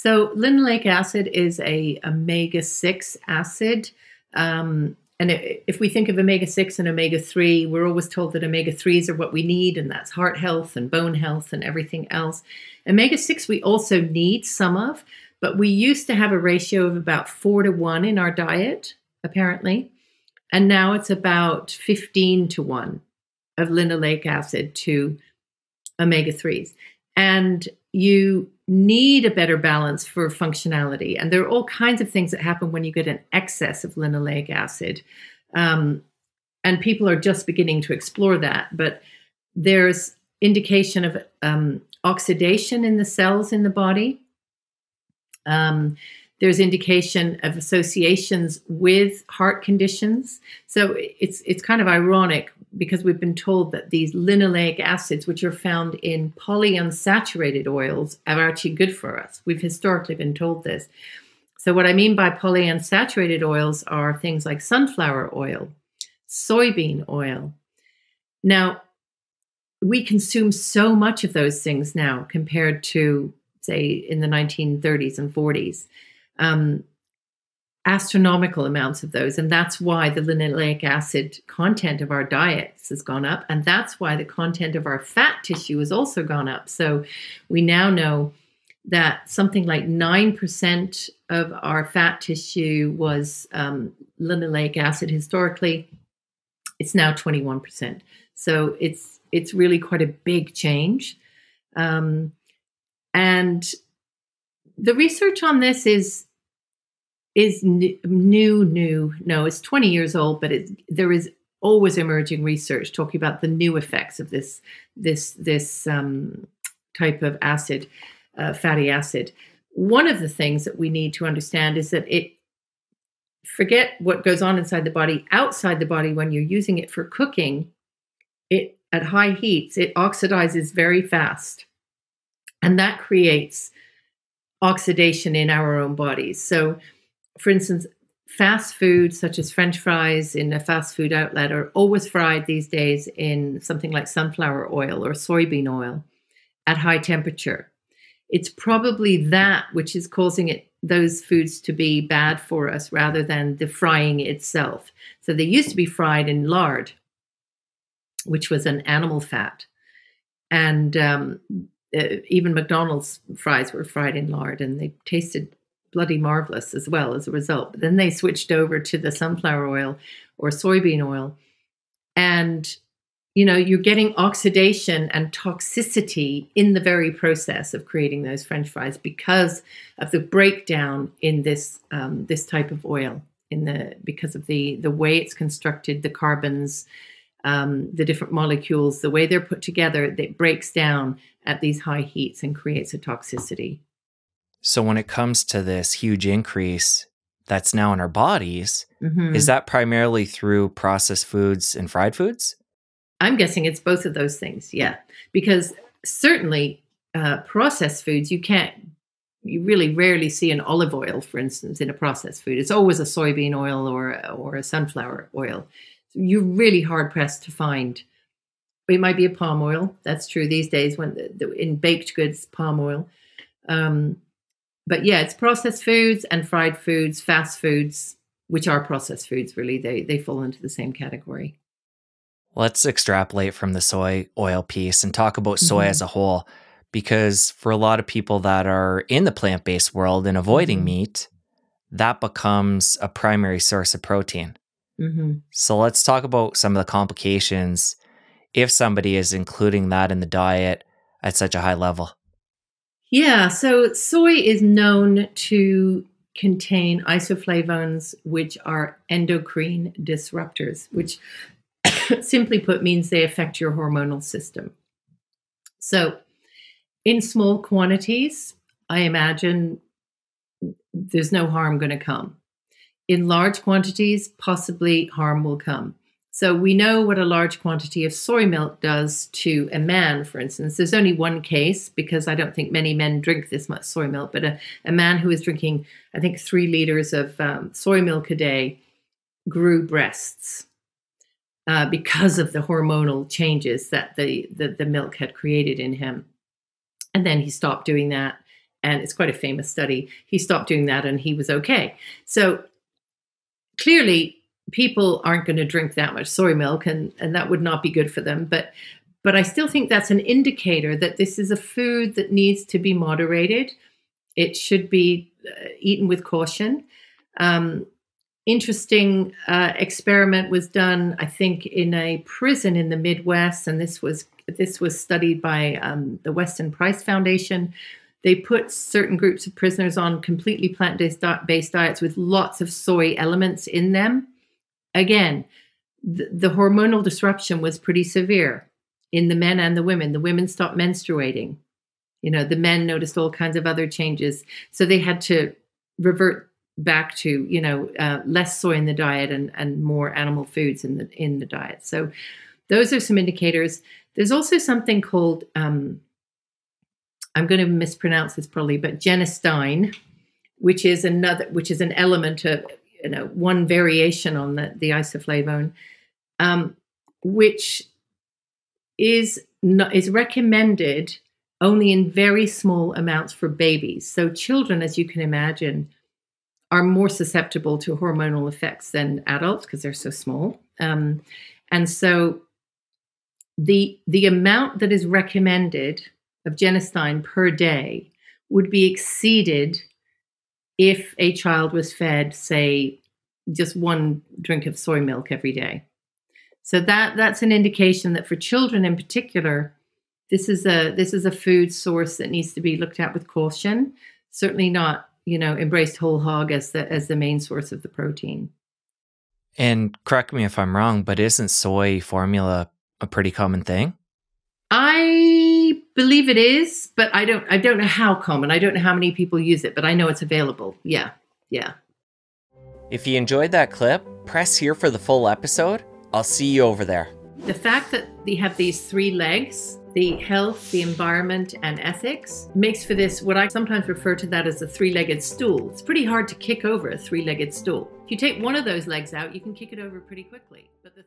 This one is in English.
So linoleic acid is a omega-6 acid. If we think of omega-6 and omega-3, we're always told that omega-3s are what we need, and that's heart health and bone health and everything else. Omega-6 we also need some of, but we used to have a ratio of about 4-to-1 in our diet, apparently. And now it's about 15-to-1 of linoleic acid to omega-3s. And you need a better balance for functionality. And there are all kinds of things that happen when you get an excess of linoleic acid. And people are just beginning to explore that. But there's indication of oxidation in the cells in the body. There's indication of associations with heart conditions. So it's kind of ironic because we've been told that these linoleic acids, which are found in polyunsaturated oils, are actually good for us. We've historically been told this. So what I mean by polyunsaturated oils are things like sunflower oil, soybean oil. Now, we consume so much of those things now compared to, say, in the 1930s and 40s. Astronomical amounts of those. And that's why the linoleic acid content of our diets has gone up. And that's why the content of our fat tissue has also gone up. So we now know that something like 9% of our fat tissue was linoleic acid historically. It's now 21%. So it's really quite a big change. And the research on this is new. No, it's 20 years old, but there is always emerging research talking about the new effects of this type of acid, fatty acid. One of the things that we need to understand is that forget what goes on inside the body. Outside the body, when you're using it for cooking, it at high heats, it oxidizes very fast, and that creates oxidation in our own bodies. So, for instance, fast food, such as French fries in a fast food outlet, are always fried these days in something like sunflower oil or soybean oil at high temperature. It's probably that which is causing those foods to be bad for us rather than the frying itself. So they used to be fried in lard, which was an animal fat. And even McDonald's fries were fried in lard, and they tasted bloody marvelous as well as a result. But then they switched over to the sunflower oil or soybean oil. And, you're getting oxidation and toxicity in the very process of creating those French fries because of the breakdown in this type of oil, because of the way it's constructed, the carbons, the different molecules, the way they're put together, it breaks down at these high heats and creates a toxicity. So when it comes to this huge increase that's now in our bodies, is that primarily through processed foods and fried foods? I'm guessing it's both of those things, yeah. Because certainly processed foods, you really rarely see an olive oil, for instance, in a processed food. It's always a soybean oil or a sunflower oil. You're really hard pressed to find. It might be a palm oil. That's true these days when in baked goods, palm oil. But yeah, it's processed foods and fried foods, fast foods, which are processed foods, really. They fall into the same category. Let's extrapolate from the soy oil piece and talk about soy as a whole, because for a lot of people that are in the plant-based world and avoiding meat, that becomes a primary source of protein. So let's talk about some of the complications if somebody is including that in the diet at such a high level. Yeah, so soy is known to contain isoflavones, which are endocrine disruptors, which simply put means they affect your hormonal system. So in small quantities, I imagine there's no harm going to come. In large quantities, possibly harm will come. So we know what a large quantity of soy milk does to a man, for instance. There's only one case, because I don't think many men drink this much soy milk, but a man who is drinking, I think, 3 liters of soy milk a day grew breasts because of the hormonal changes that the milk had created in him. And then he stopped doing that and it's quite a famous study. He stopped doing that and he was okay. So clearly people aren't going to drink that much soy milk, and that would not be good for them. But I still think that's an indicator that this is a food that needs to be moderated. It should be eaten with caution. Interesting experiment was done, I think, in a prison in the Midwest, and this was studied by the Weston Price Foundation. They put certain groups of prisoners on completely plant-based diets with lots of soy elements in them. Again, the hormonal disruption was pretty severe in the men and the women. The women stopped menstruating. The men noticed all kinds of other changes. So they had to revert back to, less soy in the diet and more animal foods in the diet. So those are some indicators. There's also something called, I'm going to mispronounce this probably, but genistein, which is an element of, one variation on the isoflavone, which is recommended only in very small amounts for babies. So children, as you can imagine, are more susceptible to hormonal effects than adults because they're so small. And so the amount that is recommended of genistein per day would be exceeded if a child was fed, say, just one drink of soy milk every day. So that's an indication that for children in particular, this is a food source that needs to be looked at with caution. Certainly not, embraced whole hog as the main source of the protein. And correct me if I'm wrong, but isn't soy formula a pretty common thing? I believe it is, but I don't know how common. I don't know how many people use it, but I know it's available. Yeah. If you enjoyed that clip, press here for the full episode. I'll see you over there. The fact that we have these three legs, the health, the environment, and ethics, makes for this, what I sometimes refer to that as a three-legged stool. It's pretty hard to kick over a three-legged stool. If you take one of those legs out, you can kick it over pretty quickly. But the